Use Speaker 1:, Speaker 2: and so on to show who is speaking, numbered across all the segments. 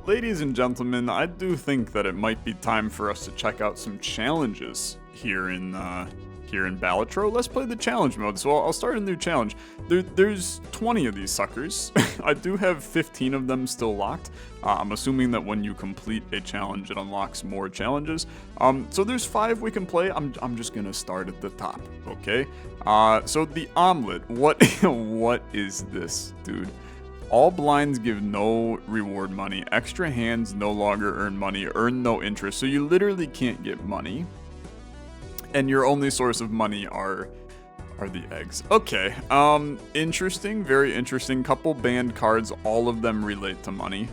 Speaker 1: ladies and gentlemen, I do think that it might be time for us to check out some challenges here in Balatro. Let's play the challenge mode. So I'll start a new challenge. There's 20 of these suckers. I do have 15 of them still locked. I'm assuming that when you complete a challenge, it unlocks more challenges. So there's 5 we can play. I'm just gonna start at the top, okay? So the omelet. What is this, dude? All blinds give no reward money. Extra hands no longer earn money. Earn no interest. So you literally can't get money. And your only source of money are the eggs. Okay, interesting, very interesting. Couple banned cards, all of them relate to money.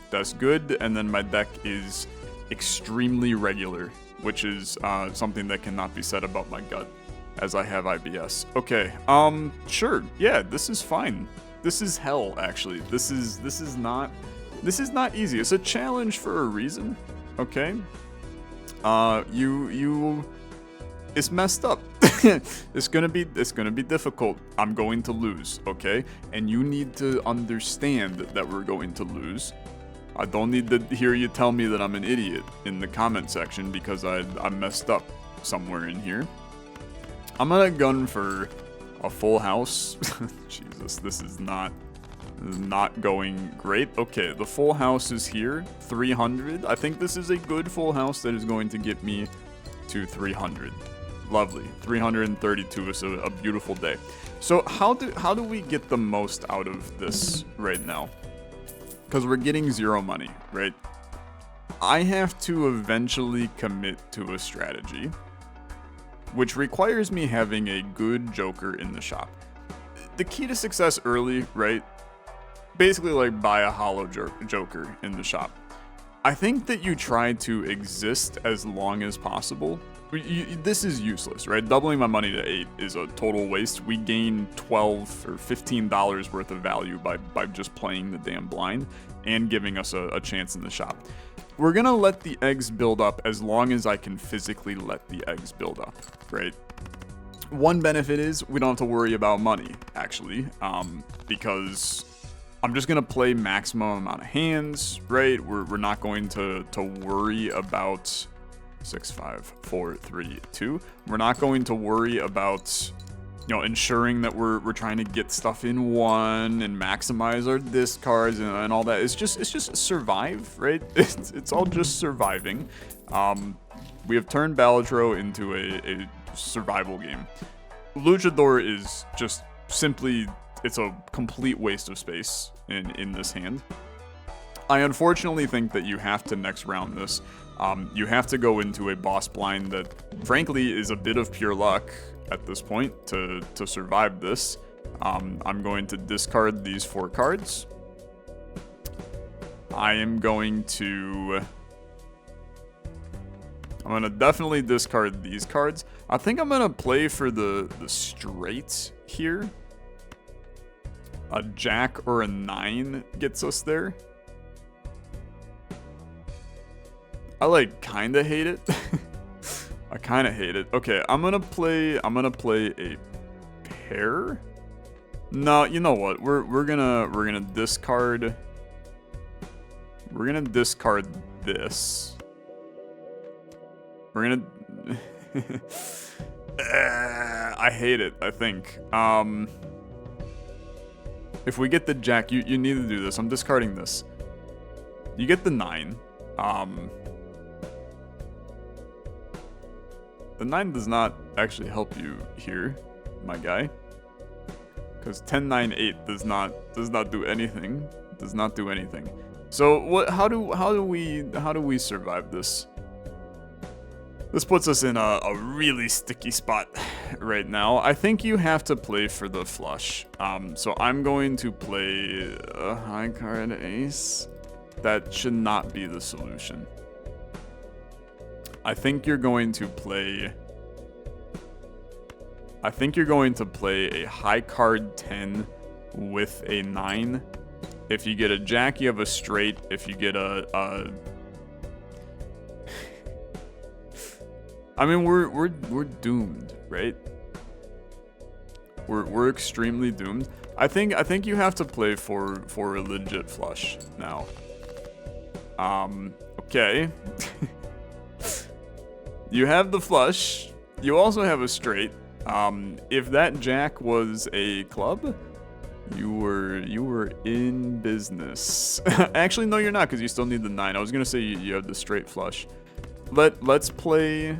Speaker 1: That's good. And then my deck is extremely regular, which is something that cannot be said about my gut, as I have IBS. Okay, sure, yeah, this is fine. This is hell, actually. This is not easy. It's a challenge for a reason, okay? It's messed up. It's gonna be difficult. I'm going to lose, okay? And you need to understand that we're going to lose. I don't need to hear you tell me that I'm an idiot in the comment section because I messed up somewhere in here. I'm gonna gun for a full house. Jesus, this is not going great. Okay, the full house is here. 300. I think this is a good full house that is going to get me to 300. Lovely. 332 is a beautiful day. So how do we get the most out of this right now? Because we're getting 0 money, right? I have to eventually commit to a strategy, which requires me having a good joker in the shop. The key to success early, right? Basically like buy a hollow joker in the shop. I think that you try to exist as long as possible. This is useless, right? Doubling my money to 8 is a total waste. We gain $12 or $15 worth of value by just playing the damn blind and giving us a chance in the shop. We're gonna let the eggs build up as long as I can physically let the eggs build up, right? One benefit is we don't have to worry about money, actually, because I'm just gonna play maximum amount of hands, right? We're not going to worry about 6, 5, 4, 3, 2. We're not going to worry about, you know, ensuring that we're trying to get stuff in one and maximize our discards and all that. It's just survive, right? It's all just surviving. We have turned Balatro into a survival game. Luchador is just simply, it's a complete waste of space in this hand. I unfortunately think that you have to next round this. You have to go into a boss blind that, frankly, is a bit of pure luck at this point to survive this. I'm going to discard these 4 cards. I'm gonna definitely discard these cards. I think I'm gonna play for the straight here. A jack or a 9 gets us there. I kinda hate it. I kinda hate it. Okay, I'm gonna play a pair. No, you know what? We're gonna discard. We're gonna discard this. We're gonna. I hate it. I think. If we get the jack, you need to do this. I'm discarding this. You get the 9. The 9 does not actually help you here, my guy. Because 10, 9, 8 does not do anything. Does not do anything. So what? How do we survive this? This puts us in a really sticky spot right now. I think you have to play for the flush. So I'm going to play a high card ace. That should not be the solution. I think you're going to play a high card 10 with a 9. If you get a jack, you have a straight. If you get a I mean, we're doomed, right? We're extremely doomed. I think you have to play for a legit flush now. Okay. You have the flush. You also have a straight. If that jack was a club, you were in business. Actually, no, you're not, because you still need the 9. I was gonna say you have the straight flush. Let's play.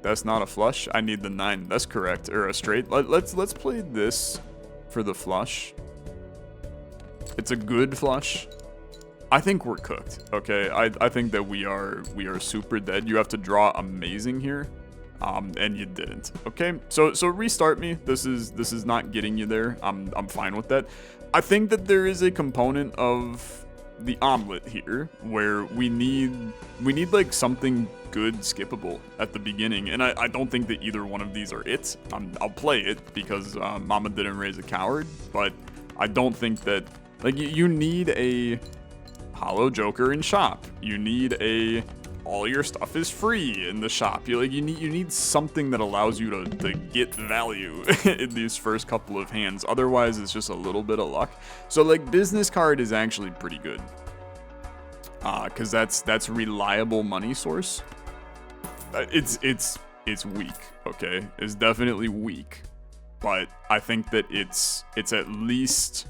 Speaker 1: That's not a flush. I need the 9. That's correct, or a straight. Let's play this for the flush. It's a good flush. I think we're cooked. Okay, I think that we are super dead. You have to draw amazing here. And you didn't. Okay, so restart me. This is not getting you there. I'm fine with that. I think that there is a component of the omelet here where we need like something good skippable at the beginning, and I don't think that either one of these are it. I'll play it because Mama didn't raise a coward, but I don't think that like you need a hollow joker in shop. You need a all your stuff is free in the shop. You need something that allows you to get value in these first couple of hands. Otherwise, it's just a little bit of luck. So like business card is actually pretty good. Cause that's reliable money source. It's weak, okay? It's definitely weak. But I think that it's at least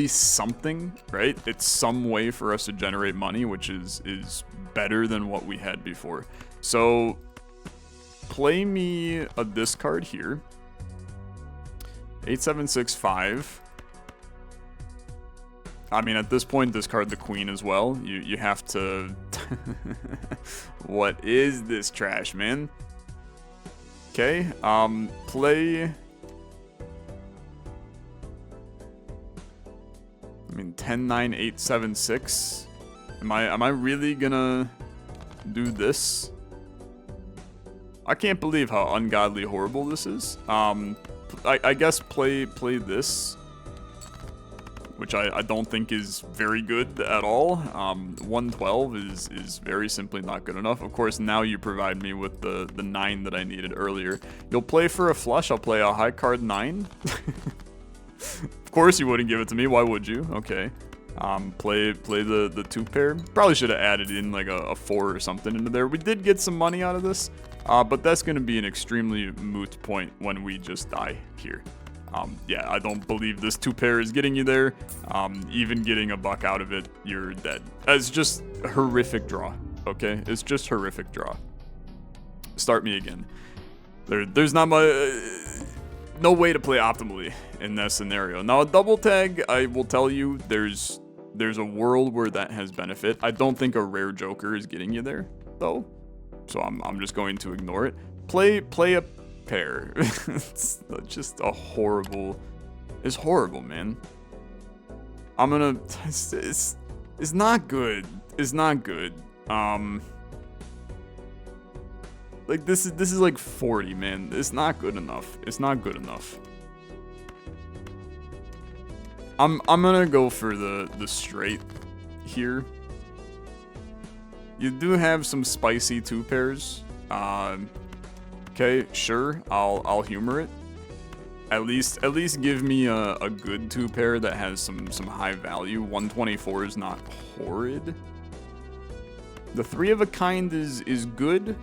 Speaker 1: something, right? It's some way for us to generate money, which is better than what we had before. So play me a discard here. 8765. I mean, at this point, discard the queen as well. You have to. What is this trash, man? Okay. Play. I mean, 10, 9, 8, 7, 6. Am I really gonna do this? I can't believe how ungodly horrible this is. I guess play this, which I don't think is very good at all. 112 is very simply not good enough. Of course, now you provide me with the 9 that I needed earlier. You'll play for a flush. I'll play a high card 9. Of course you wouldn't give it to me. Why would you? Okay. Play the 2 pair. Probably should have added in like a 4 or something into there. We did get some money out of this, but that's going to be an extremely moot point when we just die here. Yeah, I don't believe this 2 pair is getting you there. Even getting a buck out of it, you're dead. It's just horrific draw, okay? It's just horrific draw. Start me again. There's not much... no way to play optimally in that scenario. Now, a double tag, I will tell you, there's a world where that has benefit. I don't think a rare joker is getting you there, though. So I'm just going to ignore it. Play a pair. It's just a horrible... It's horrible, man. I'm gonna... It's not good. It's not good. Like, this is like 40, man. It's not good enough. It's not good enough. I'm gonna go for the straight here. You do have some spicy 2 pairs. Okay, sure. I'll humor it. At least give me a good 2 pair that has some high value. 124 is not horrid. The 3 of a kind is good.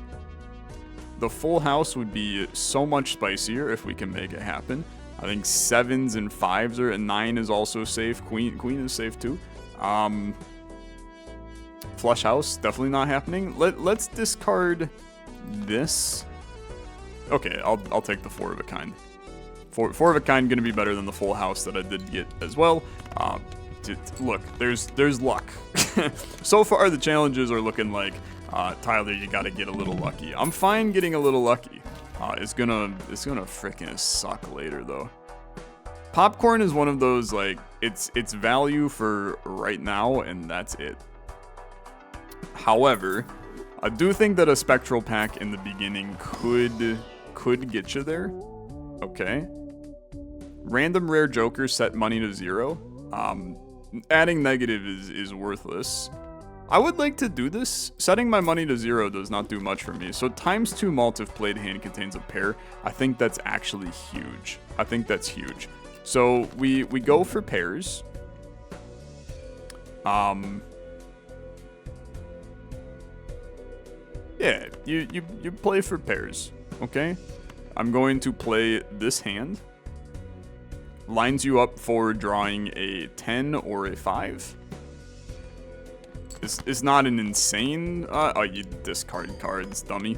Speaker 1: The full house would be so much spicier if we can make it happen. I think 7s and 5s are, and 9 is also safe. Queen is safe too. Flush house, definitely not happening. Let's discard this. Okay, I'll take the 4 of a kind. 4 of a kind gonna be better than the full house that I did get as well. Look, there's luck. So far the challenges are looking like Tyler, you gotta get a little lucky. I'm fine getting a little lucky. It's gonna frickin' suck later though. Popcorn is one of those, like, it's value for right now and that's it. However, I do think that a spectral pack in the beginning could get you there. Okay. Random rare jokers set money to 0. Adding negative is worthless. I would like to do this. Setting my money to 0 does not do much for me. So ×2 malt if played hand contains a pair. I think that's actually huge. I think that's huge. So we go for pairs. Yeah, you play for pairs, okay? I'm going to play this hand. Lines you up for drawing a 10 or a 5. It's not an insane... oh, you discard cards, dummy.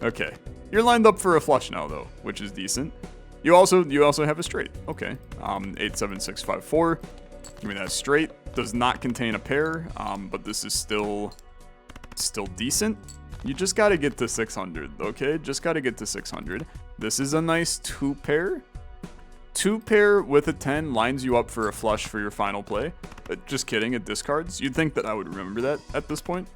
Speaker 1: Okay. You're lined up for a flush now, though, which is decent. You also have a straight. Okay. 8, 7, 6, 5, 4. Give me that straight. Does not contain a pair, but this is still decent. You just gotta get to 600, okay? Just gotta get to 600. This is a nice 2-pair. 2-pair with a 10 lines you up for a flush for your final play. But just kidding, it discards. You'd think that I would remember that at this point.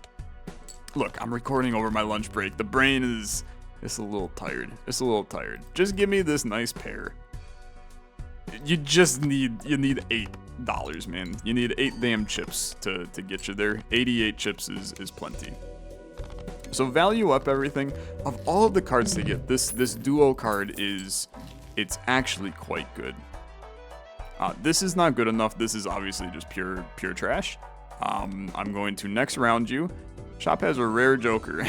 Speaker 1: Look, I'm recording over my lunch break. The brain is... It's a little tired. It's a little tired. Just give me this nice pair. You just need... You need $8, man. You need 8 damn chips to get you there. 88 chips is plenty. So value up everything. Of all of the cards to get, this duo card is... It's actually quite good. This is not good enough. This is obviously just pure trash. I'm going to next round you. Shop has a rare joker.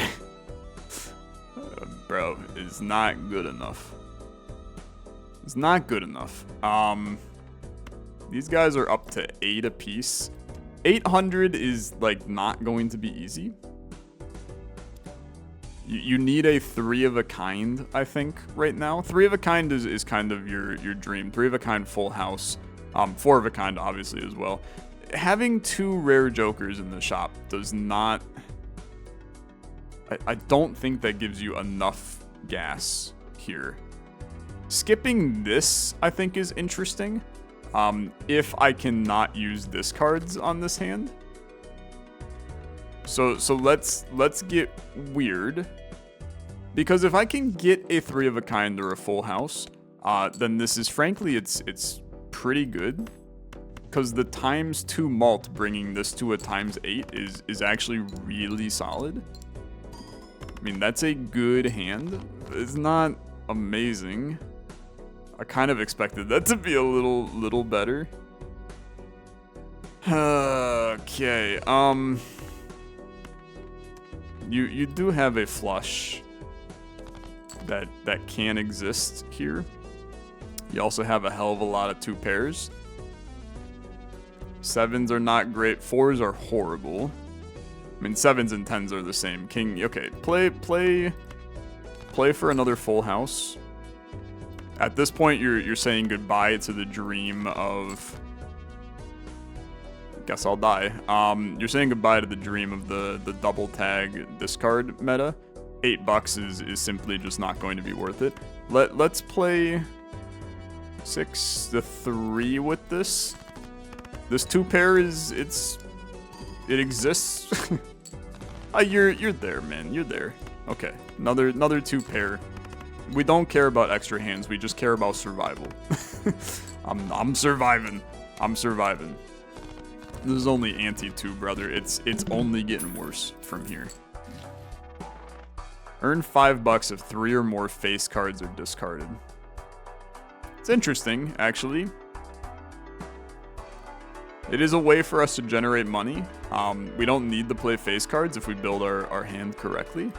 Speaker 1: Bro, it's not good enough. It's not good enough. These guys are up to 8 apiece. 800 is like not going to be easy. You need a 3 of a kind, I think, right now. 3 of a kind is kind of your dream. 3 of a kind full house. 4 of a kind, obviously, as well. Having 2 rare jokers in the shop does not... I don't think that gives you enough gas here. Skipping this, I think, is interesting. If I cannot use discards on this hand. So let's get weird. Because if I can get a 3 of a kind or a full house, then this is frankly it's pretty good. Because the ×2 mult bringing this to a ×8 is actually really solid. I mean, that's a good hand. It's not amazing. I kind of expected that to be a little better. Okay, you do have a flush that can exist here. You also have a hell of a lot of 2 pairs. 7s are not great. 4s are horrible. I mean, 7s and 10s are the same. King, okay, play for another full house. At this point, you're saying goodbye to the dream of... Guess I'll die. You're saying goodbye to the dream of the double tag discard meta. $8 is simply just not going to be worth it. Let's play 6 to 3 with this. This 2 pair it exists. You're there, man. You're there. Okay, another 2 pair. We don't care about extra hands. We just care about survival. I'm surviving. I'm surviving. This is only ante 2, brother. It's only getting worse from here. Earn $5 if 3 or more face cards are discarded. It's interesting, actually. It is a way for us to generate money. We don't need to play face cards if we build our hand correctly.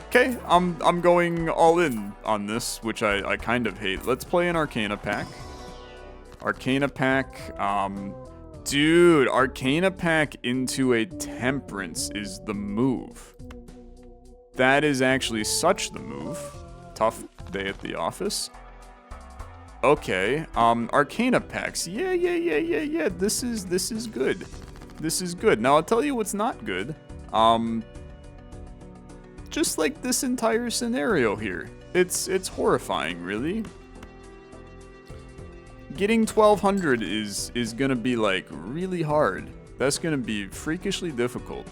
Speaker 1: Okay, I'm going all in on this, which I kind of hate. Let's play an Arcana pack. Arcana pack, dude, Arcana pack into a Temperance is the move. That is actually such the move. Tough day at the office. Okay, Arcana packs. Yeah. This is good. This is good. Now I'll tell you what's not good. Just like this entire scenario here. It's horrifying, really. Getting 1200 is gonna be like really hard. That's gonna be freakishly difficult.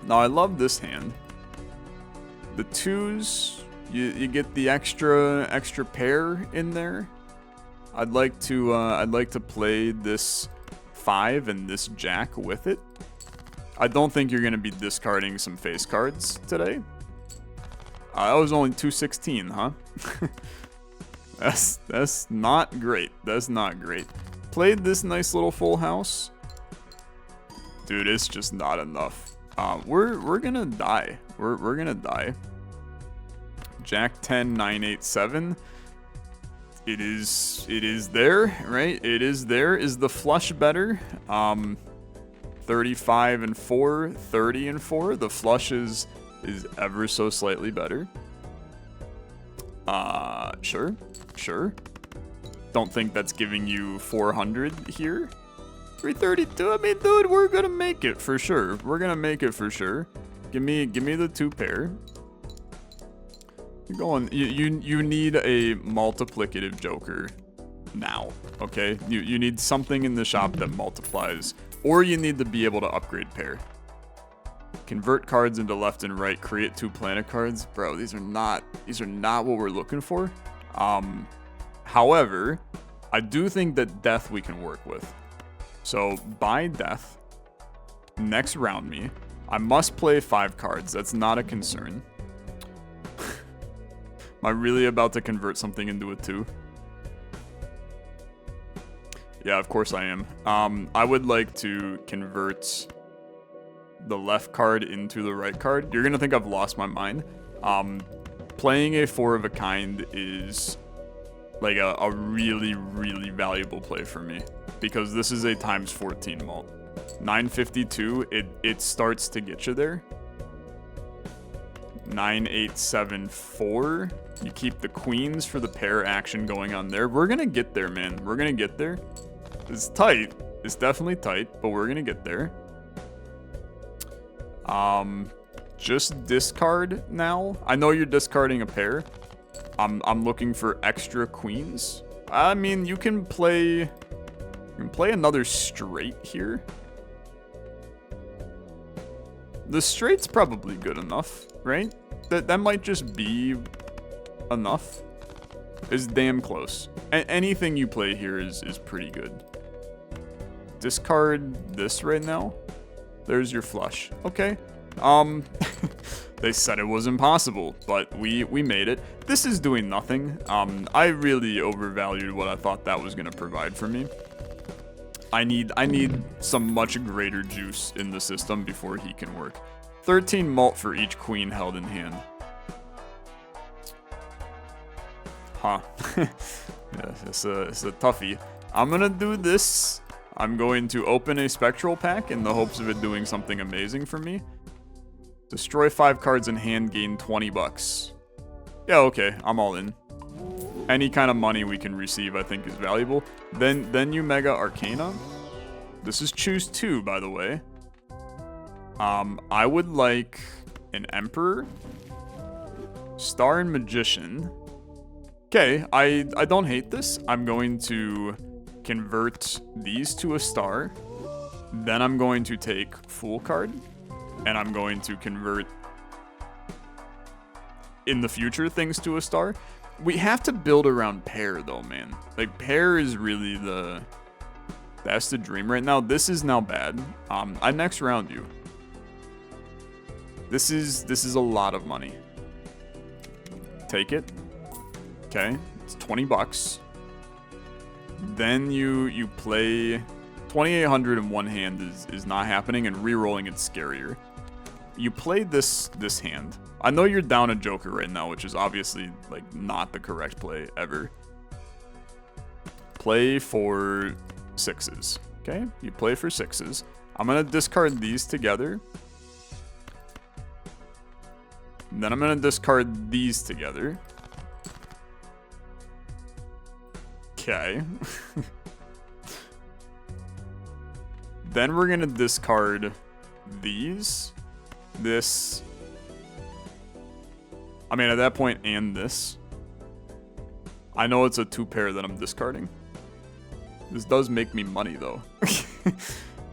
Speaker 1: Now I love this hand. The 2s, you get the extra pair in there. I'd like to play this 5 and this jack with it. I don't think you're gonna be discarding some face cards today. That was only 216, huh? That's not great. That's not great. Played this nice little full house. Dude, it's just not enough. We're gonna die. We're gonna die. Jack 10, 9, 8, 7. It is there, right? It is there. Is the flush better? 35 and 4, 30 and 4. The flush is ever so slightly better. Sure. Don't think that's giving you 400 here. 332. I mean, dude, we're gonna make it for sure. We're gonna make it for sure. Give me the 2 pair. You're going. You need a multiplicative joker now. Okay. You need something in the shop that multiplies, or you need to be able to upgrade pair. Convert cards into left and right. Create 2 planet cards, bro. These are not what we're looking for. However, I do think that death we can work with. So buy death. Next round me. I must play 5 cards. That's not a concern. Am I really about to convert something into a 2? Yeah, of course I am. I would like to convert the left card into the right card. You're gonna think I've lost my mind. Playing a 4 of a kind is like a really, really valuable play for me, because this is a times 14 mult. 952, it starts to get you there. 9874. You keep the queens for the pair action going on there. We're gonna get there, man. We're gonna get there. It's tight. It's definitely tight, but we're gonna get there. Just discard now. I know you're discarding a pair. I'm looking for extra queens. I mean, you can play another straight here. The straight's probably good enough, right? That might just be enough. It's damn close. Anything you play here is pretty good. Discard this right now. There's your flush. Okay. They said it was impossible, but we made it. This is doing nothing. I really overvalued what I thought that was gonna provide for me. I need some much greater juice in the system before he can work. 13 mult for each queen held in hand. Huh. Yeah, it's a toughie. I'm gonna do this. I'm going to open a spectral pack in the hopes of it doing something amazing for me. Destroy 5 cards in hand, gain 20 bucks. Yeah, okay, I'm all in. Any kind of money we can receive, I think, is valuable. Then you Mega Arcana. This is choose 2, by the way. I would like an Emperor, Star and Magician. Okay, I don't hate this. I'm going to convert these to a star. Then I'm going to take Fool card. And I'm going to convert, in the future, things to a star. We have to build around pair, though, man. Like, pair is really that's the dream right now. This is now bad. I next round you. This is a lot of money. Take it. Okay, it's 20 bucks. Then you play 2,800 in one hand is not happening, and re-rolling it's scarier. You play this hand. I know you're down a joker right now, which is obviously like not the correct play ever. Play for 6s. Okay, you play for 6s. I'm gonna discard these together. And then I'm gonna discard these together. Okay. Then we're gonna discard these, this. I mean, at that point, and this. I know it's a 2 pair that I'm discarding. This does make me money though.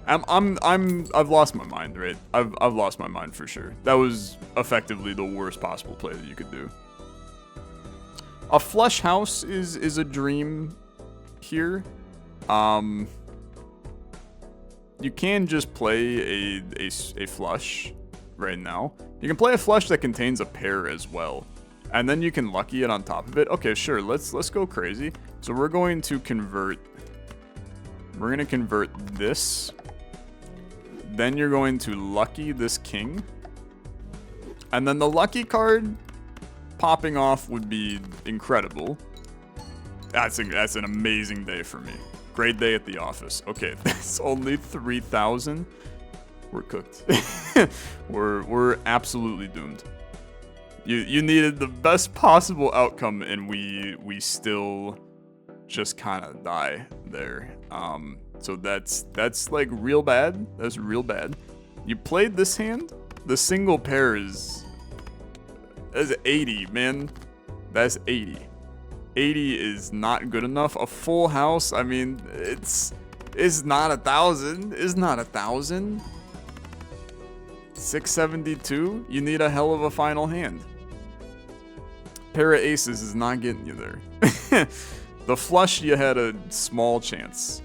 Speaker 1: I've lost my mind, right? I've lost my mind for sure. That was effectively the worst possible play that you could do. A flush house is a dream here. You can just play a flush right now. You can play a flush that contains a pair as well. And then you can lucky it on top of it. Okay, sure, let's go crazy. So we're going to convert this. Then you're going to lucky this king. And then the lucky card popping off would be incredible. That's an amazing day for me. Great day at the office. Okay, that's only 3,000. We're cooked. we're absolutely doomed. You needed the best possible outcome, and we still just kind of die there. So that's like real bad. That's real bad. You played this hand. The single pair is 80, man. That's 80. 80 is not good enough. A full house, I mean, it's not 1,000. It's not 1,000. 672. You need a hell of a final hand. Pair of aces is not getting you there. The flush, you had a small chance.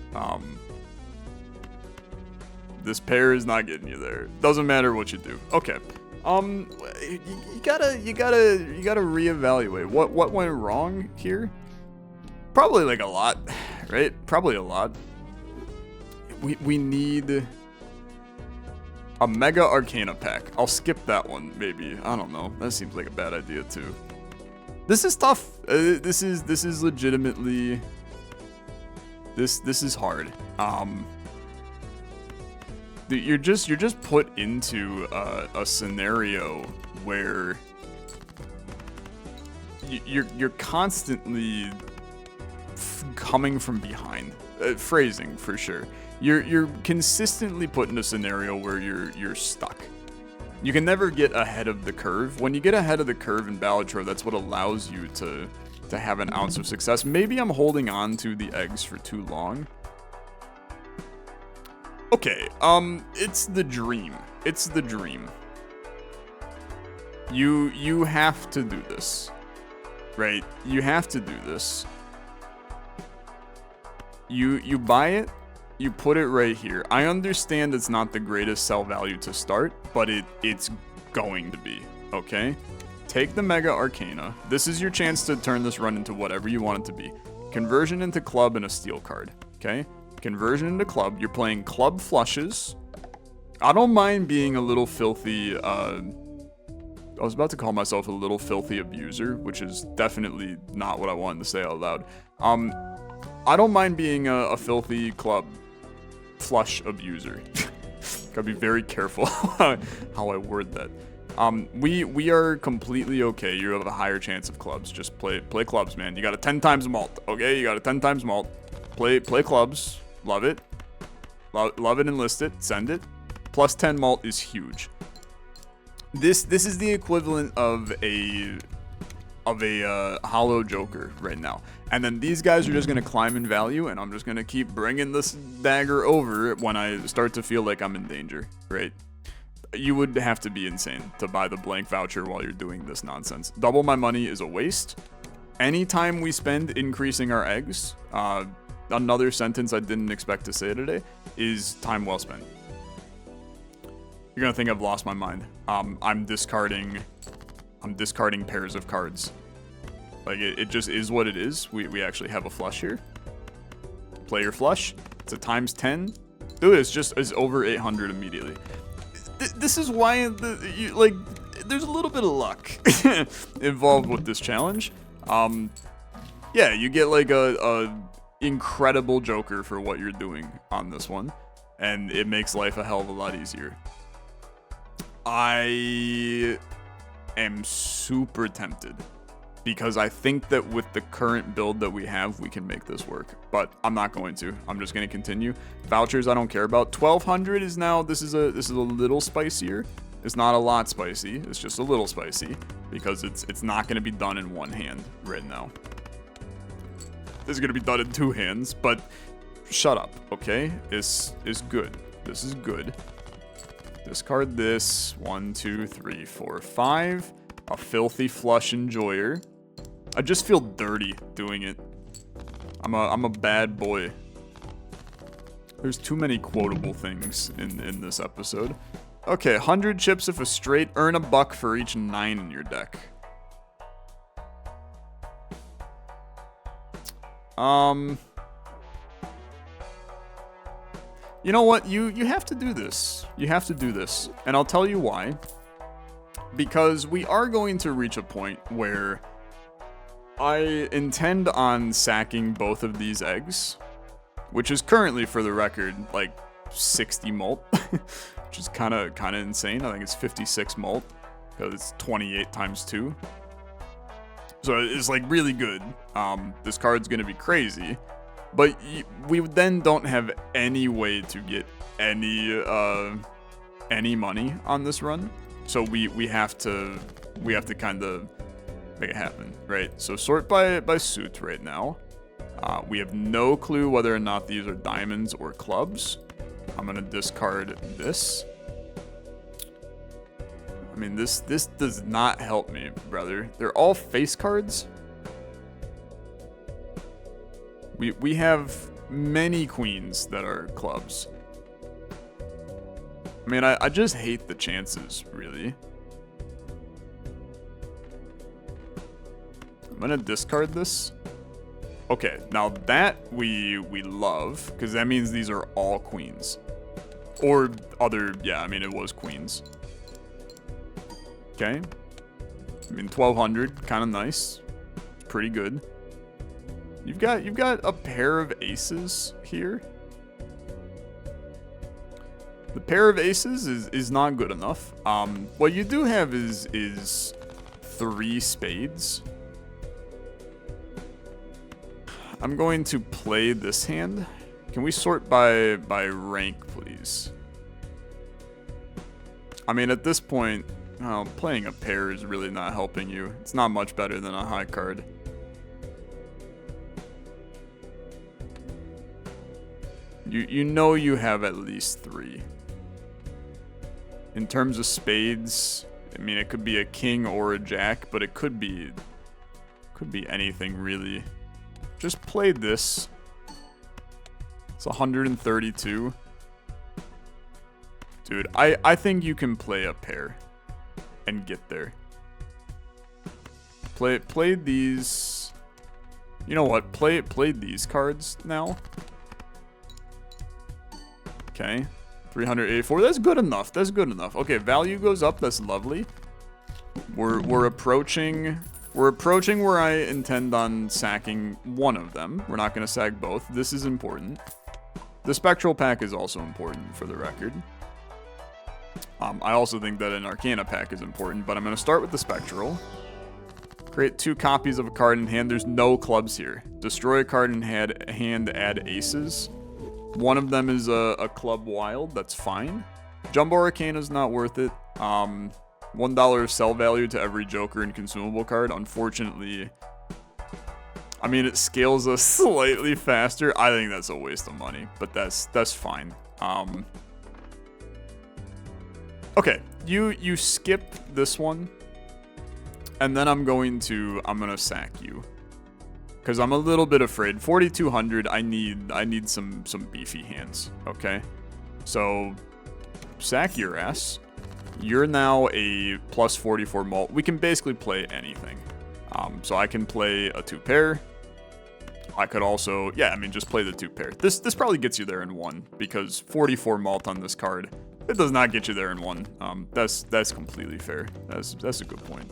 Speaker 1: This pair is not getting you there. Doesn't matter what you do. Okay. You gotta reevaluate what went wrong here. Probably like a lot, right? Probably a lot. We need a Mega Arcana pack. I'll skip that one, maybe. I don't know. That seems like a bad idea too. This is tough. This is legitimately. This is hard. You're just put into a scenario where you're constantly coming from behind. Phrasing for sure. You're consistently put in a scenario where you're stuck. You can never get ahead of the curve. When you get ahead of the curve in Balatro, that's what allows you to have an ounce of success. Maybe I'm holding on to the eggs for too long. Okay, it's the dream. It's the dream. You have to do this. Right? You have to do this. You buy it, you put it right here. I understand it's not the greatest sell value to start, but it's going to be, okay? Take the Mega Arcana. This is your chance to turn this run into whatever you want it to be. Conversion into club and a steel card, okay? Conversion into club. You're playing club flushes. I don't mind being a little filthy. I was about to call myself a little filthy abuser, which is definitely not what I wanted to say out loud. I don't mind being a filthy club flush abuser. Gotta be very careful how I word that. We are completely okay. You have a higher chance of clubs. Just play clubs, man. You got a 10 times malt, okay? You got a 10 times malt. Play clubs. Love it. Love it and list it. Send it. Plus 10 malt is huge. This is the equivalent of a hollow joker right now. And then these guys are just going to climb in value, and I'm just going to keep bringing this dagger over when I start to feel like I'm in danger, right? You would have to be insane to buy the blank voucher while you're doing this nonsense. Double my money is a waste. Anytime we spend increasing our eggs, another sentence I didn't expect to say today, is time well spent. You're going to think I've lost my mind. I'm discarding pairs of cards. Like, it just is what it is. We actually have a flush here. Play your flush. It's a times 10. Dude, it's over 800 immediately. This is why, there's a little bit of luck involved with this challenge. Yeah, you get like a incredible joker for what you're doing on this one. And it makes life a hell of a lot easier. I am super tempted, because I think that with the current build that we have, we can make this work. But I'm not going to. I'm just going to continue. Vouchers I don't care about. 1,200 is now, this is a little spicier. It's not a lot spicy. It's just a little spicy, because it's not going to be done in one hand right now. This is going to be done in two hands, but shut up, okay? This is good. This is good. Discard this. 1, 2, 3, 4, 5. A filthy flush enjoyer. I just feel dirty doing it. I'm a bad boy. There's too many quotable things in this episode. Okay, 100 chips if a straight. Earn $1 for each 9 in your deck. You know what? You have to do this. You have to do this. And I'll tell you why. Because we are going to reach a point where I intend on sacking both of these eggs, which is currently, for the record, like 60 molt, which is kind of insane. I think it's 56 molt because it's 28 times 2. So it's like really good. This card's going to be crazy. But we then don't have any way to get any money on this run, so we have to kind of make it happen, right? So sort by suit right now. We have no clue whether or not these are diamonds or clubs. I'm gonna discard this. I mean, this does not help me, brother. They're all face cards. We have many queens that are clubs. I mean, I just hate the chances, really. I'm gonna discard this. Okay, now that we love, because that means these are all queens. Or other, yeah, I mean, it was queens. Okay. I mean, 1200, kind of nice. It's pretty good. You've got a pair of aces here. The pair of aces is not good enough. What you do have is 3 spades. I'm going to play this hand. Can we sort by rank, please? I mean, at this point, well, playing a pair is really not helping you. It's not much better than a high card. You know you have at least 3. In terms of spades, I mean, it could be a king or a jack, but it could be anything really. Just play this. It's 132. Dude, I think you can play a pair and get there. Play these. You know what? Play these cards now. Okay, 384. That's good enough. That's good enough. Okay, value goes up. That's lovely. We're approaching where I intend on sacking one of them. We're not going to sack both. This is important. The spectral pack is also important, for the record. I also think that an Arcana pack is important, but I'm going to start with the spectral. Create 2 copies of a card in hand. There's no clubs here. Destroy a card in hand, add aces. One of them is a club wild. That's fine. Jumbo Arcana is not worth it. $1 sell value to every Joker and consumable card. Unfortunately, I mean, it scales us slightly faster. I think that's a waste of money, but that's fine. Okay, you skip this one, and then I'm gonna sack you. Because I'm a little bit afraid. 4,200, I need some beefy hands, okay? So, sack your ass. You're now a plus 44 mult. We can basically play anything. So I can play a 2-pair. I could also, yeah, I mean, just play the 2-pair. This probably gets you there in 1, because 44 mult on this card, it does not get you there in 1. That's completely fair. That's a good point.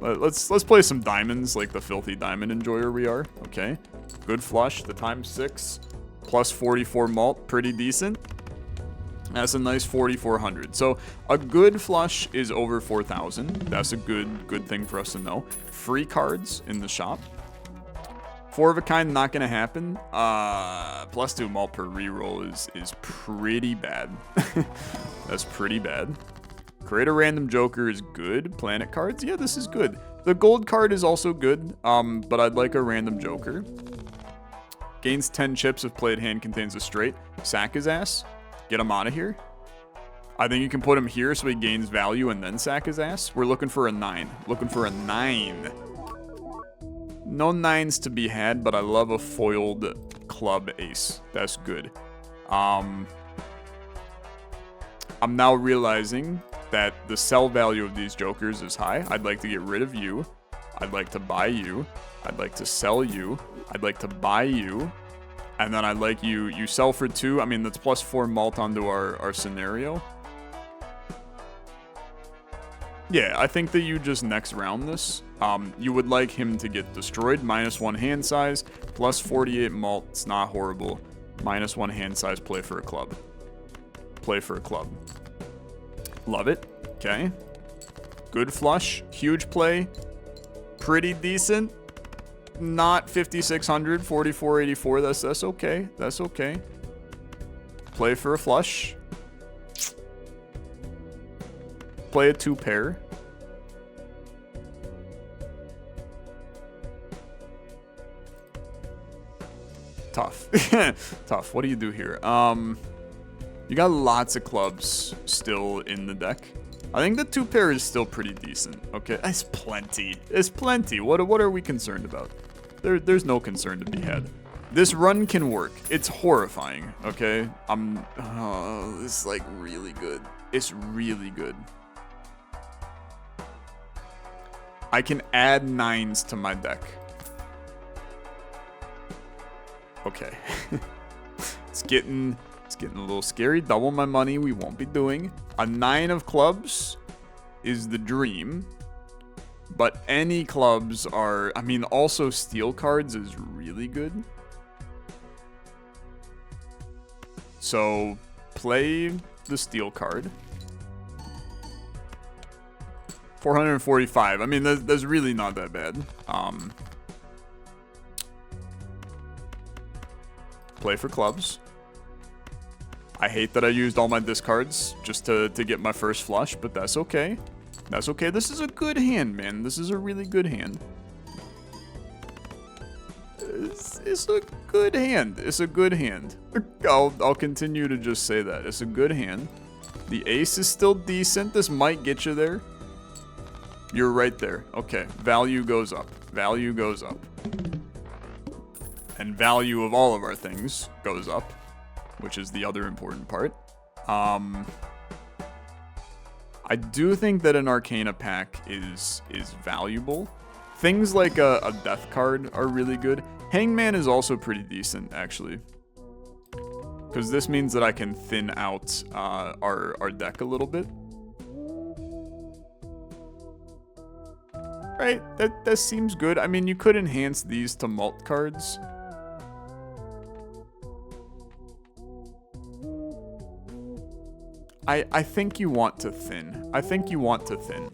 Speaker 1: Let's play some diamonds, like the filthy diamond enjoyer we are. Okay, good flush. The ×6 plus 44 mult, pretty decent. That's a nice 4,400. So a good flush is over 4,000. That's a good thing for us to know. Free cards in the shop. 4 of a kind, not gonna happen. +2 mult per reroll is pretty bad. That's pretty bad. Create a random Joker is good. Planet cards, yeah, this is good. The gold card is also good, but I'd like a random Joker. Gains 10 chips if played hand contains a straight. Sack his ass. Get him out of here. I think you can put him here so he gains value and then sack his ass. We're looking for a 9. Looking for a 9. No 9s to be had, but I love a foiled club ace. That's good. I'm now realizing that the sell value of these Jokers is high. I'd like to get rid of you. I'd like to buy you. I'd like to sell you. I'd like to buy you. And then I like you sell for 2. I mean, that's +4 malt onto our scenario. Yeah, I think that you just next round this. You would like him to get destroyed. -1 hand size, +48 malt. It's not horrible. -1 hand size, play for a club. Play for a club. Love it. Okay. Good flush. Huge play. Pretty decent. Not 5,600, 4,484. That's okay. That's okay. Play for a flush. Play a 2 pair. Tough. Tough. What do you do here? You got lots of clubs still in the deck. I think the 2 pair is still pretty decent. Okay, it's plenty. It's plenty. What are we concerned about? There's no concern to be had. This run can work. It's horrifying. Okay, this is like really good. It's really good. I can add 9s to my deck. Okay. It's getting a little scary. Double my money we won't be doing. A 9 of clubs is the dream. But any clubs are... I mean, also steel cards is really good. So, play the steel card. 445. I mean, that's really not that bad. Play for clubs. I hate that I used all my discards just to get my first flush, but that's okay. That's okay. This is a good hand, man. This is a really good hand. It's a good hand. It's a good hand. I'll continue to just say that. It's a good hand. The ace is still decent. This might get you there. You're right there. Okay. Value goes up. Value goes up. And value of all of our things goes up, which is the other important part. I do think that an Arcana pack is valuable. Things like a death card are really good. Hangman is also pretty decent, actually. Because this means that I can thin out our deck a little bit. Right, that seems good. I mean, you could enhance these to malt cards. I think you want to thin. I think you want to thin.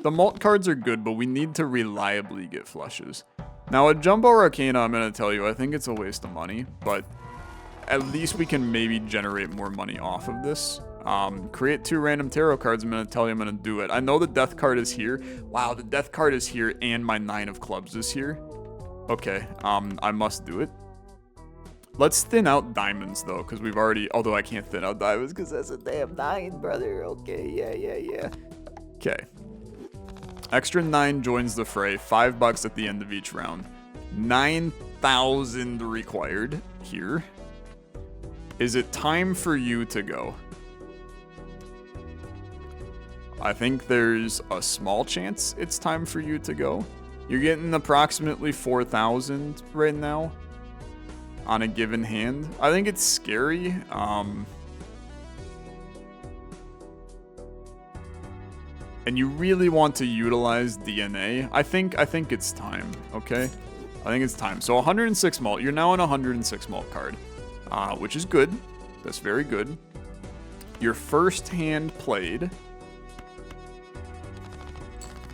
Speaker 1: The malt cards are good, but we need to reliably get flushes. Now, a Jumbo Arcana, I'm going to tell you, I think it's a waste of money, but at least we can maybe generate more money off of this. Create 2 random tarot cards. I'm going to tell you I'm going to do it. I know the death card is here. Wow, the death card is here and my 9 of clubs is here. Okay, I must do it. Let's thin out diamonds, though, because we've already... Although I can't thin out diamonds because that's a damn 9, brother. Okay, yeah. Okay. Extra 9 joins the fray. $5 at the end of each round. 9,000 required here. Is it time for you to go? I think there's a small chance it's time for you to go. You're getting approximately 4,000 right now on a given hand. I think it's scary. And you really want to utilize DNA. I think it's time, okay? I think it's time. So 106 malt. You're now on a 106 malt card, which is good. That's very good. Your first hand played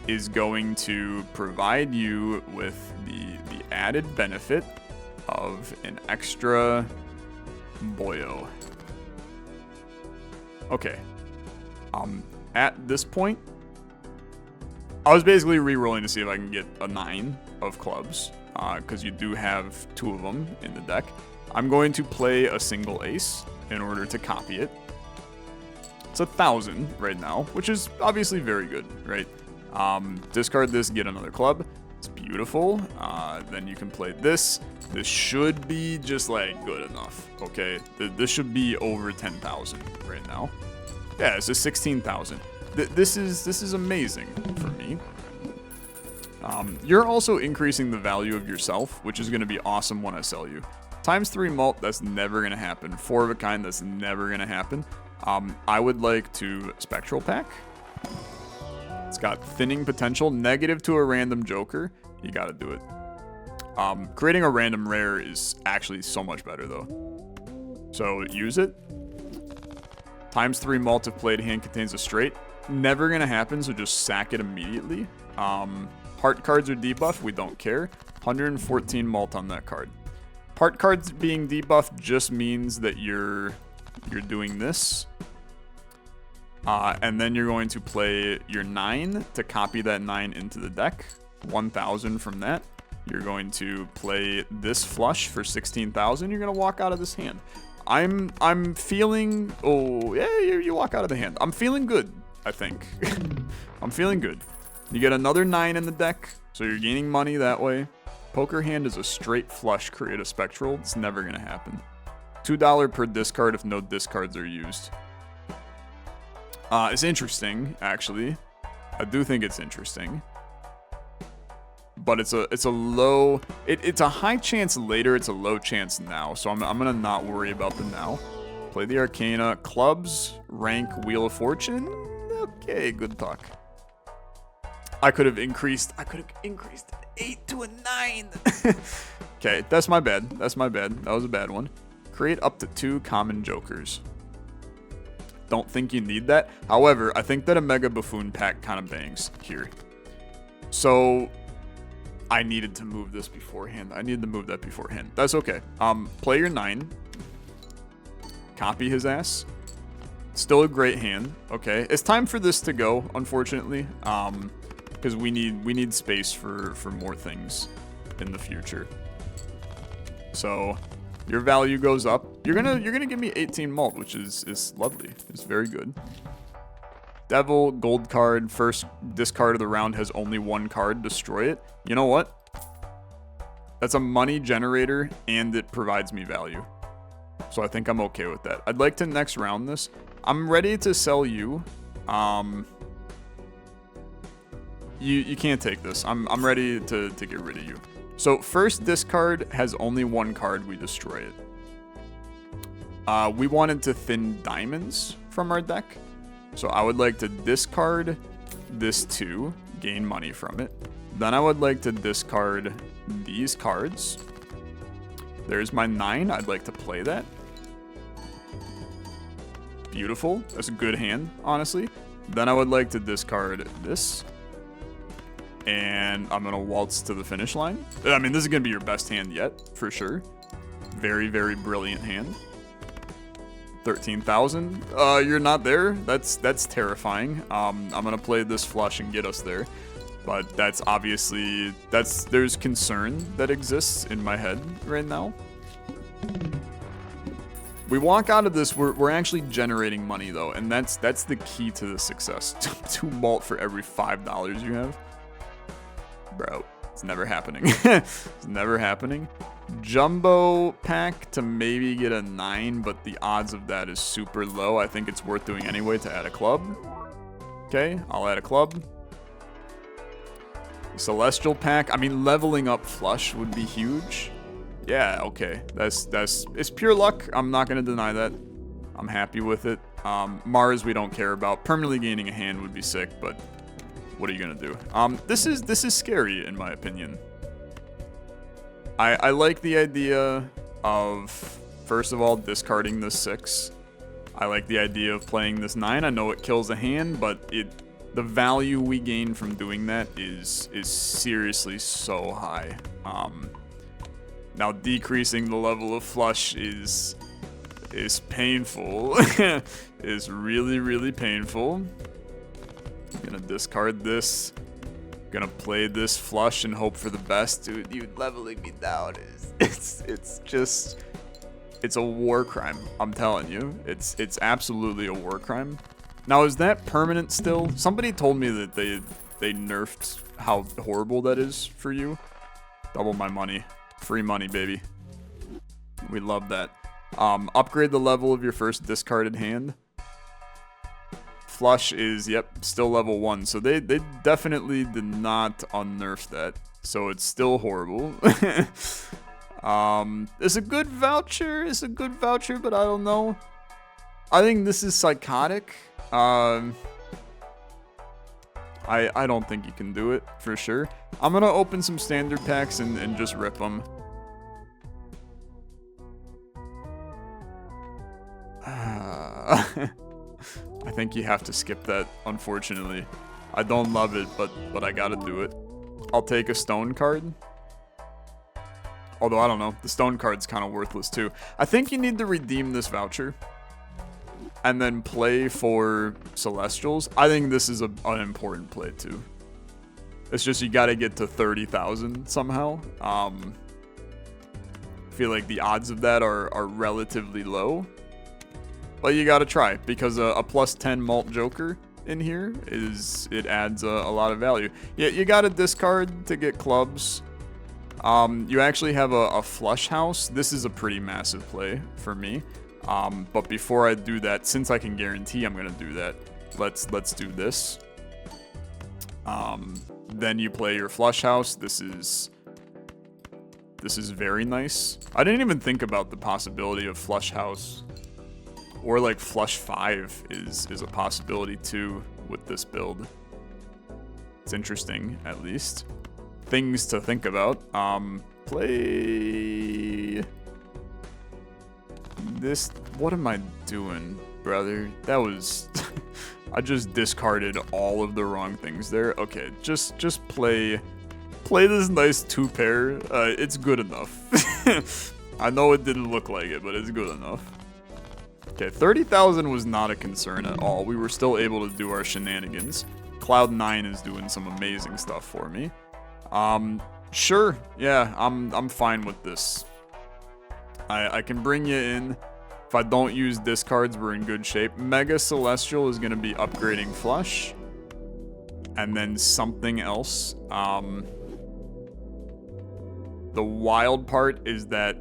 Speaker 1: is going to provide you with the added benefit of an extra boyo. Okay. At this point, I was basically re-rolling to see if I can get a 9 of clubs, because you do have 2 of them in the deck. I'm going to play a single ace in order to copy it. It's 1,000 right now, which is obviously very good, right? Discard this, get another club. It's beautiful. Then you can play this. This should be just like good enough, okay? This should be over 10,000 right now. Yeah, it's a 16,000. This is amazing for me. You're also increasing the value of yourself, which is going to be awesome when I sell you. ×3 mult, that's never going to happen. 4 of a kind, that's never going to happen. I would like to Spectral Pack. It's got thinning potential, negative to a random joker. You got to do it. Creating a random rare is actually so much better though. So use it. ×3 mult if played hand contains a straight. Never going to happen, so just sack it immediately. Heart cards are debuffed, we don't care. 114 mult on that card. Heart cards being debuffed just means that you're doing this. And then you're going to play your 9 to copy that 9 into the deck. 1,000 from that. You're going to play this flush for 16,000. You're going to walk out of this hand. I'm feeling... Oh, yeah, you walk out of the hand. I'm feeling good, I think. I'm feeling good. You get another 9 in the deck, so you're gaining money that way. Poker hand is a straight flush, create a spectral. It's never going to happen. $2 per discard if no discards are used. It's interesting, actually. I do think it's interesting. But it's a low... It's a high chance later, it's a low chance now. So I'm going to not worry about the now. Play the Arcana. Clubs, rank, Wheel of Fortune. Okay, good talk. I could have increased an 8 to a 9. Okay, that's my bad. That's my bad. That was a bad one. Create up to 2 common jokers. Don't think you need that. However, I think that a Mega Buffoon pack kind of bangs here. So I needed to move this beforehand. I needed to move that beforehand. That's okay. Play your 9. Copy his ass. Still a great hand. Okay, it's time for this to go, unfortunately. Because we need space for more things in the future. So your value goes up. You're gonna give me 18 mult, which is lovely. It's very good. Devil, gold card, first discard of the round has only 1 card, destroy it. You know what? That's a money generator and it provides me value. So I think I'm okay with that. I'd like to next round this. I'm ready to sell you. You can't take this. I'm ready to get rid of you. So first discard has only 1 card, we destroy it. We wanted to thin diamonds from our deck. So I would like to discard this 2, gain money from it. Then I would like to discard these cards. There's my 9, I'd like to play that. Beautiful, that's a good hand, honestly. Then I would like to discard this. And I'm gonna waltz to the finish line. I mean, this is gonna be your best hand yet, for sure. Very, very brilliant hand. 13,000. You're not there. That's terrifying. I'm gonna play this flush and get us there. But that's obviously there's concern that exists in my head right now. We walk out of this, we're actually generating money though, and that's the key to the success. 2 mult for every $5 you have. Bro, it's never happening. It's never happening. Jumbo pack to maybe get a 9, but the odds of that is super low. I think it's worth doing anyway to add a club. Okay, I'll add a club. Celestial pack. I mean, leveling up flush would be huge. Yeah, okay. It's pure luck. I'm not gonna deny that. I'm happy with it. Mars we don't care about. Permanently gaining a hand would be sick, but what are you gonna do? This is scary in my opinion. I like the idea of, first of all, discarding this 6. I like the idea of playing this 9. I know it kills a hand, but the value we gain from doing that is seriously so high. Now decreasing the level of flush is painful. Is really, really painful. I'm gonna discard this. Gonna play this flush and hope for the best. Dude, you leveling me down it's a war crime. I'm telling you, it's absolutely a war crime. Now, is that permanent still? Somebody told me that they nerfed how horrible that is for you. Double my money. Free money, baby. We love that. Upgrade the level of your first discarded hand. Flush is, yep, still level 1. So they definitely did not unnerf that. So it's still horrible. It's a good voucher. It's a good voucher, but I don't know. I think this is psychotic. I don't think you can do it for sure. I'm gonna open some standard packs and just rip them. I think you have to skip that, unfortunately. I don't love it, but I gotta do it. I'll take a stone card. Although, I don't know. The stone card's kind of worthless, too. I think you need to redeem this voucher. And then play for Celestials. I think this is an important play, too. It's just you gotta get to 30,000 somehow. I feel like the odds of that are relatively low. But you gotta try, because a plus 10 malt joker in here it adds a lot of value. Yeah, you gotta discard to get clubs. You actually have a flush house. This is a pretty massive play for me. But before I do that, since I can guarantee I'm gonna do that, let's do this. Then you play your flush house. This is very nice. I didn't even think about the possibility of flush house. Or like flush 5 is a possibility too with this build. It's interesting, at least. Things to think about. Play this. What am I doing, brother? That was I just discarded all of the wrong things there. Okay, just play this nice 2-pair. It's good enough. I know it didn't look like it, but it's good enough. Okay, 30,000 was not a concern at all. We were still able to do our shenanigans. Cloud9 is doing some amazing stuff for me. Sure, yeah, I'm fine with this. I can bring you in. If I don't use discards, we're in good shape. Mega Celestial is gonna be upgrading flush. And then something else. The wild part is that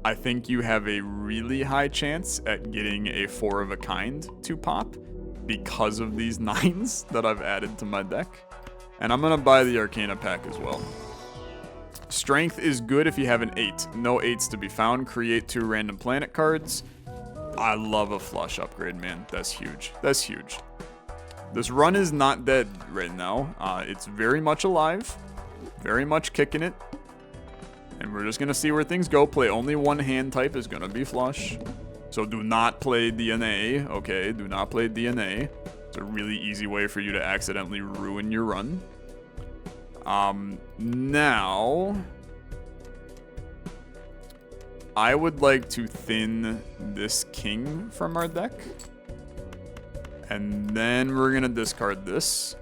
Speaker 1: I think you have a really high chance at getting a 4 of a kind to pop because of these 9s that I've added to my deck. And I'm gonna buy the Arcana pack as well. Strength is good if you have an 8. No 8s to be found. Create 2 random planet cards. I love a flush upgrade, man. That's huge. That's huge. This run is not dead right now. It's very much alive. Very much kicking it. And we're just going to see where things go. Play only one hand type is going to be flush. So do not play DNA. Okay, do not play DNA. It's a really easy way for you to accidentally ruin your run. Now, I would like to thin this king from our deck. And then we're going to discard this.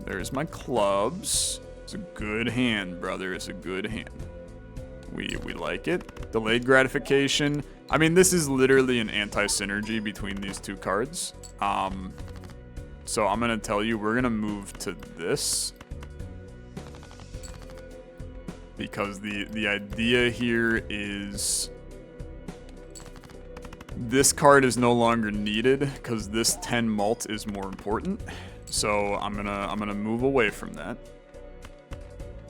Speaker 1: There's my clubs. It's a good hand, brother. It's a good hand. We like it. Delayed gratification. I mean, this is literally an anti-synergy between these two cards. So I'm going to tell you, we're going to move to this. Because the idea here is this card is no longer needed because this 10 malt is more important. So I'm gonna move away from that.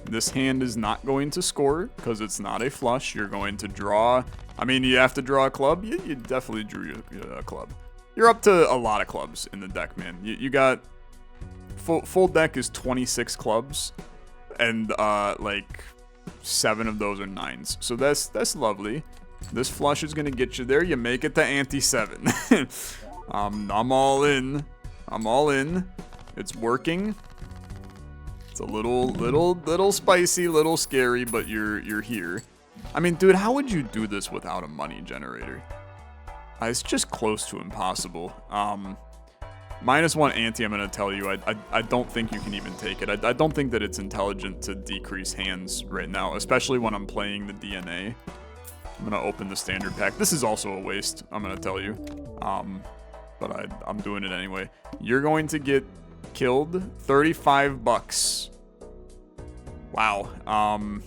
Speaker 1: This hand is not going to score because it's not a flush. You're going to draw. I mean, you have to draw a club. You definitely drew a club. You're up to a lot of clubs in the deck, man. You got full deck is 26 clubs, and like 7 of those are 9s. So that's lovely. This flush is gonna get you there. You make it to ante 7. I'm all in. I'm all in. It's working. It's a little spicy, little scary, but you're here. I mean, dude, how would you do this without a money generator? It's just close to impossible. -1 ante, I'm gonna tell you, I don't think you can even take it. I don't think that it's intelligent to decrease hands right now, especially when I'm playing the DNA. I'm gonna open the standard pack. This is also a waste, I'm gonna tell you. But I'm doing it anyway. You're going to get killed. 35 bucks. Wow. I'm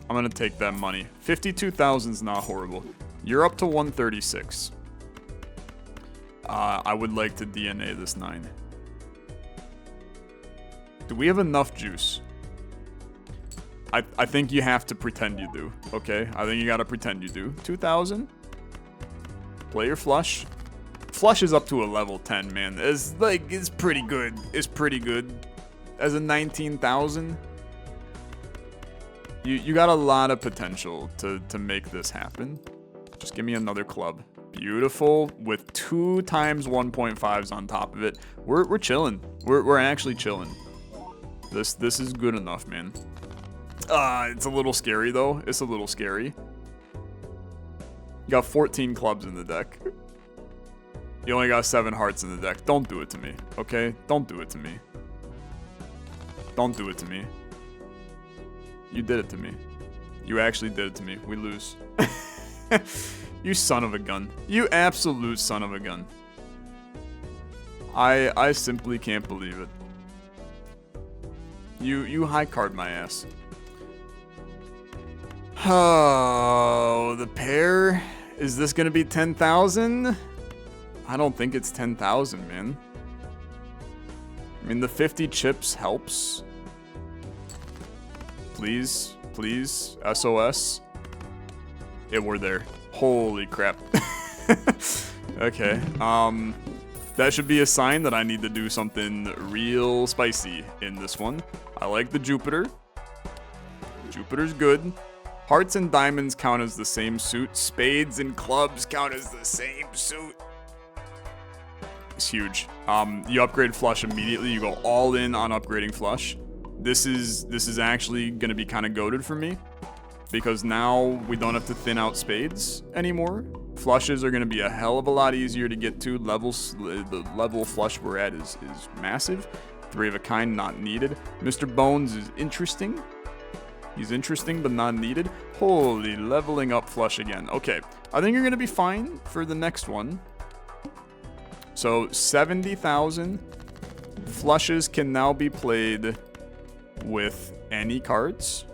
Speaker 1: gonna take that money. 52,000 is not horrible. You're up to 136. I would like to DNA this 9. Do we have enough juice? I think you have to pretend you do, okay? I think you gotta pretend you do. 2,000. Play your flush. Flush is up to a level 10, man. It's pretty good. It's pretty good. As a 19,000, you got a lot of potential to make this happen. Just give me another club. Beautiful, with 2 times 1.5s on top of it. We're chilling. We're actually chilling. This is good enough, man. It's a little scary though. It's a little scary. You got 14 clubs in the deck. You only got 7 hearts in the deck. Don't do it to me, okay? Don't do it to me. Don't do it to me. You did it to me. You actually did it to me. We lose. You son of a gun. You absolute son of a gun. I simply can't believe it. You high card my ass. Oh, the pair? Is this gonna be 10,000? I don't think it's 10,000, man. I mean, the 50 chips helps. Please, please, SOS. Yeah, we're there. Holy crap. Okay, that should be a sign that I need to do something real spicy in this one. I like the Jupiter. Jupiter's good. Hearts and diamonds count as the same suit. Spades and clubs count as the same suit. It's huge. You upgrade flush immediately. You go all in on upgrading flush. This is actually going to be kind of goated for me, because now we don't have to thin out spades anymore. Flushes are going to be a hell of a lot easier to get to. The level flush we're at is massive. 3 of a kind, not needed. Mr. Bones is interesting. He's interesting, but not needed. Holy, leveling up flush again. Okay, I think you're going to be fine for the next one. So, 70,000. Flushes can now be played with any cards.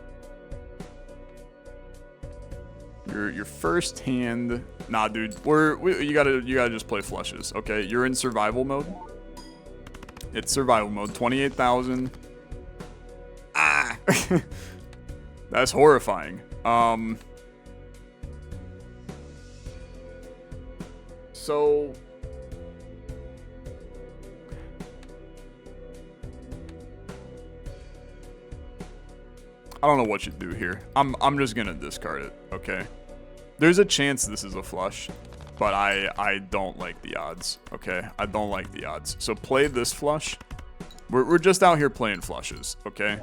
Speaker 1: Your first hand. Nah, dude. You gotta just play flushes. Okay, you're in survival mode. It's survival mode. 28,000. Ah. That's horrifying. So I don't know what you do here. I'm just gonna discard it, okay? There's a chance this is a flush, but I don't like the odds, okay? I don't like the odds. So play this flush. We're just out here playing flushes, okay?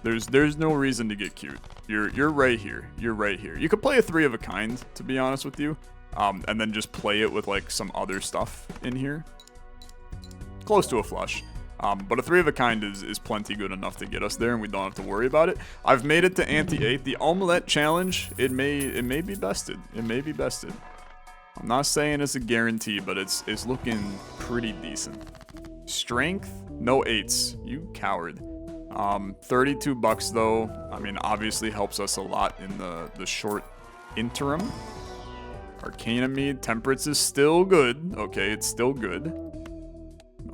Speaker 1: There's no reason to get cute. You're right here. You're right here. You could play a 3 of a kind, to be honest with you, and then just play it with like some other stuff in here. Close to a flush. But a 3 of a kind is plenty good enough to get us there, and we don't have to worry about it. I've made it to ante-8. The omelette challenge, it may be bested. It may be bested. I'm not saying it's a guarantee, but it's looking pretty decent. Strength, no 8s. You coward. 32 bucks though. I mean, obviously helps us a lot in the short interim. Arcana Mead, Temperance is still good. Okay, it's still good.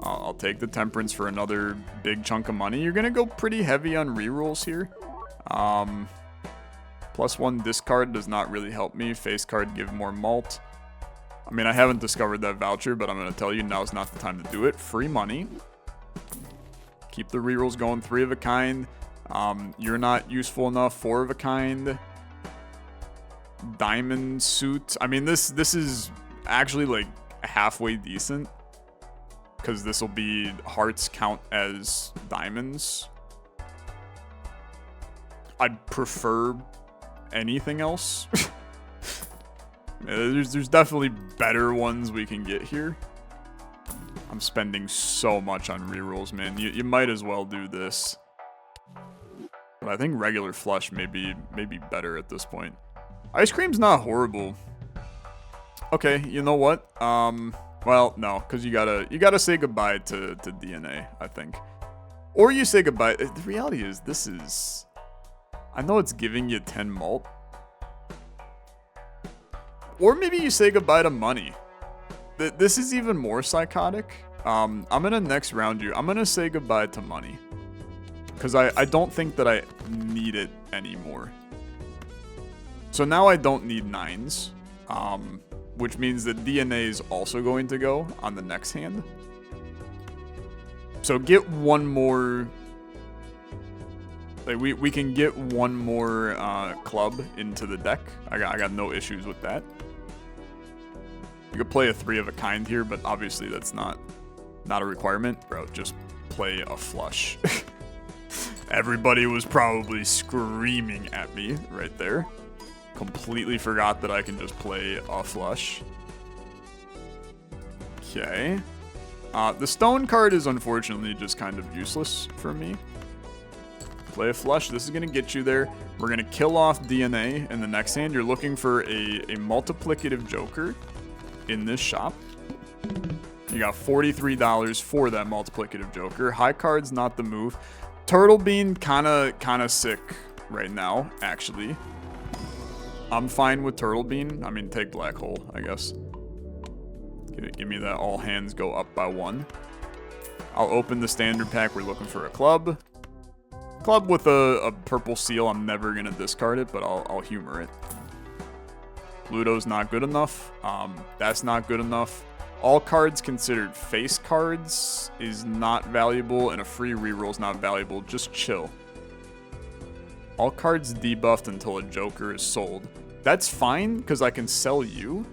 Speaker 1: I'll take the Temperance for another big chunk of money. You're gonna go pretty heavy on rerolls here. +1 discard does not really help me. Face card, give more malt. I mean, I haven't discovered that voucher, but I'm gonna tell you now's not the time to do it. Free money. Keep the rerolls going. 3 of a kind. You're not useful enough. 4 of a kind. Diamond suit. I mean, this is actually like halfway decent, because this will be hearts count as diamonds. I'd prefer anything else. There's definitely better ones we can get here. I'm spending so much on rerolls, man. You might as well do this. But I think regular flush may be better at this point. Ice cream's not horrible. Okay, you know what? Well, no, because you gotta say goodbye to DNA, I think. Or you say goodbye. The reality is, this is... I know it's giving you 10 malt. Or maybe you say goodbye to money. This is even more psychotic. I'm gonna next round you. I'm gonna say goodbye to money. because I don't think that I need it anymore. So now I don't need 9s, which means that DNA is also going to go on the next hand. So get one more, like we can get one more club into the deck. I got no issues with that. You could play a 3 of a kind here, but obviously that's not a requirement. Bro, just play a flush. Everybody was probably screaming at me right there. Completely forgot that I can just play a flush. Okay. The stone card is unfortunately just kind of useless for me. Play a flush. This is going to get you there. We're going to kill off DNA in the next hand. You're looking for a multiplicative joker in this shop. You got $43 for that multiplicative joker. High card's not the move. Turtle Bean kind of sick right now, actually. I'm fine with Turtle Bean. I mean, take Black Hole, I guess. Give me that all hands go up by 1. I'll open the standard pack. We're looking for a club. Club with a purple seal. I'm never going to discard it, but I'll humor it. Pluto's not good enough. That's not good enough. All cards considered face cards is not valuable, and a free reroll is not valuable. Just chill. All cards debuffed until a joker is sold. That's fine, because I can sell you.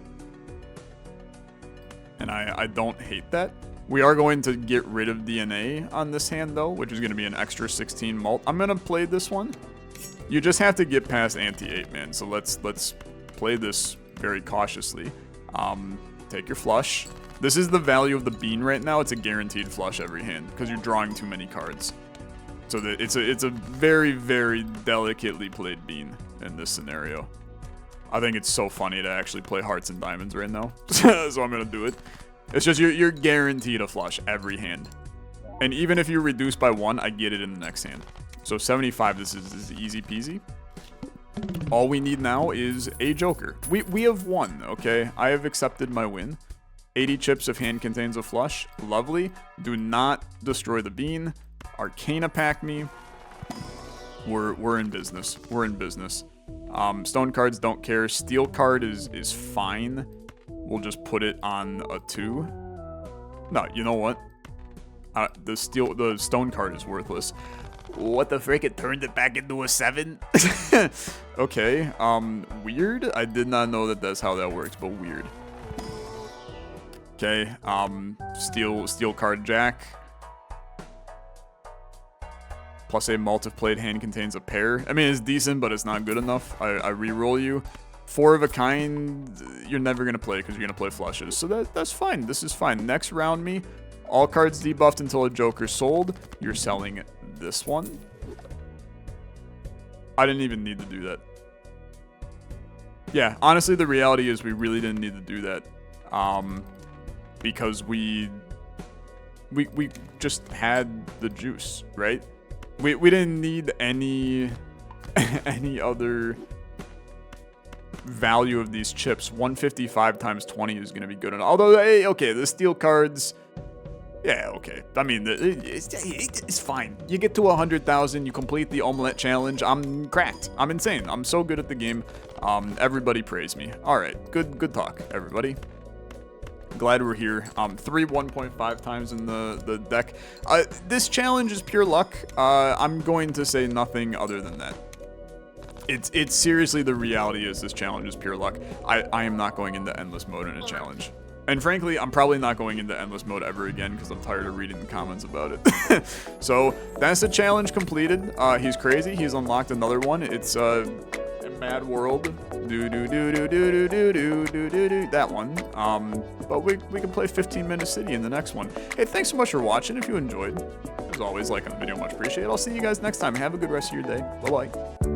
Speaker 1: And I don't hate that. We are going to get rid of DNA on this hand, though, which is going to be an extra 16 mult. I'm going to play this one. You just have to get past anti-8, man. So let's play this very cautiously. Take your flush. This is the value of the bean right now. It's a guaranteed flush every hand because you're drawing too many cards. So that it's a very, very delicately played bean in this scenario. I think it's so funny to actually play hearts and diamonds right now. So I'm going to do it. It's just you're guaranteed a flush every hand. And even if you reduce by 1, I get it in the next hand. So 75, this is easy peasy. All we need now is a joker. We have won, okay? I have accepted my win. 80 chips if hand contains a flush. Lovely. Do not destroy the bean. Arcana pack me. We're in business. We're in business. Stone cards don't care. Steel card is fine. We'll just put it on a 2. No, you know what? The stone card is worthless. What the frick? It turned it back into a 7? Okay, weird. I did not know that that's how that works, but weird. Okay, steel card jack. Plus a multi-played hand contains a pair. I mean, it's decent, but it's not good enough. I re-roll you. 4 of a kind, you're never going to play because you're going to play flushes. So that's fine. This is fine. Next round me. All cards debuffed until a joker sold. You're selling this one. I didn't even need to do that. Yeah, honestly, the reality is we really didn't need to do that. Because we just had the juice, right? We didn't need any other value of these chips. 155 times 20 is going to be good enough. Although, hey, okay, the steel cards, yeah, okay. I mean, it's fine. You get to 100,000, you complete the omelette challenge. I'm cracked. I'm insane. I'm so good at the game. Everybody praise me. All right, good talk, everybody. Glad we're here. 3 1.5 times in the deck. This challenge is pure luck. I'm going to say nothing other than that. It's seriously, the reality is this challenge is pure luck. I am not going into endless mode in a challenge. And frankly, I'm probably not going into endless mode ever again because I'm tired of reading the comments about it. So that's the challenge completed. He's crazy. He's unlocked another one. It's Mad World. That one. But we can play 15-minute City in the next one. Hey, thanks so much for watching. If you enjoyed, as always, like on the video, much appreciated. I'll see you guys next time. Have a good rest of your day. Bye-bye.